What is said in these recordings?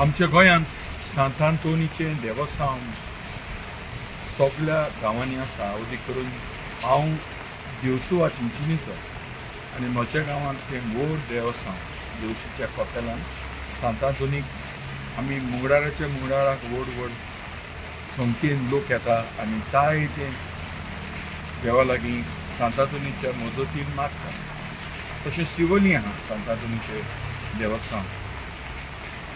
आमच्या गोंयांत सांत आंतोनीचें देवस्थान सगळ्या गांवांनी आसा. अदी करून हांव दिवसूआ चिंचिनीचो आनी म्हज्या गांवांत तें व्हड देवस्थान दिवशीच्या कॉतेलान सांत आंतोनीक आमी मुंगडाराक व्हड व्हड संख्येन लोक येता आनी जायते देवा लागीं सांत आंतोनीच्या मजतीन मागता. तशें शिवोली आहा सांत आंतोनीचें देवस्थान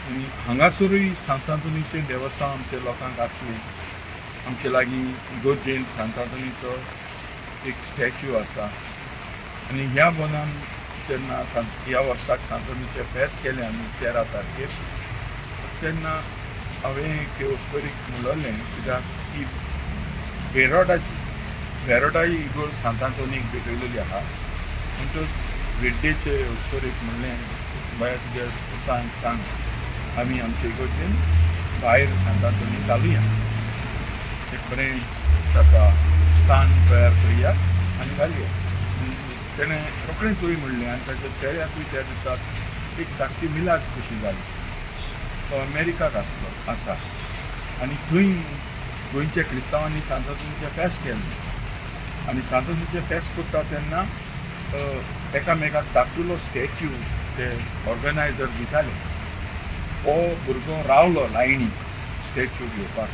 आनी हांगासरूय सांत आंतोनीचें देवस्थान आमच्या लोकांक आसलें. आमचे लागीं इगोर्जेन सांत आंतोनीचो एक स्टॅच्यू आसा आनी ह्या बोनान जेन्ना ह्या वर्साक सांत आंतोनीचें फेस्त केलें आमी 13 तारखेर तेन्ना हांवें एक वस्तोरीक उलयलें कित्याक ती वेरोडाई इगोर्ज सांत आंतोनीक भेटयलेली आहा. म्हणटच वेड्डेचे वस्तोरीक म्हणलें बाया तुज्या पुतांक सांग आमी आमचे इगोर्जेन भायर सांत आंतोनी घालुया, एक बरें ताका स्थान तयार करुया आनी घालुया. तेणें रोखडें चोय म्हणलें आनी ताच्या चेड्याकूय त्या दिसाक एक धाकटी मिलाद कशी जाली. तो अमेरिकाक आसा आनी थंय गोंयच्या क्रिस्तांवांनी सांत आंतोनीचें फेस्त केलें आनी सांत आंतोनीचें फेस्त करता तेन्ना एकामेकाक धाकटुलो स्टॅच्यू ते ऑर्गनायझर दिताले. हो भुरगो रावलो लायणीन स्टॅच्यू घेवपाक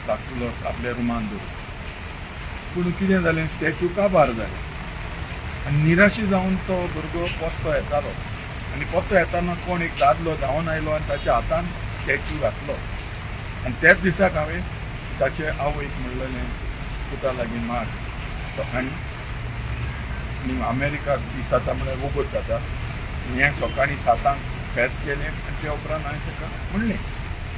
धाकटुलो आपल्या रुमान दवरून. पूण कितें जालें, स्टॅच्यू काबार जालें आनी निराशी जावन तो भुरगो परतो येतालो आनी परतो येताना कोण एक दादलो धांवन आयलो आनी ताच्या हातान स्टॅच्यू घातलो. आनी त्याच दिसाक हांवें ताचे आवयक म्हणलेलें पुता लागीं माग तो आनी अमेरिकाक दिसाता म्हळ्यार वगत जाता. हें सकाळीं 7 फेस्त केलें आनी ते उपरांत हांवें ताका म्हणलें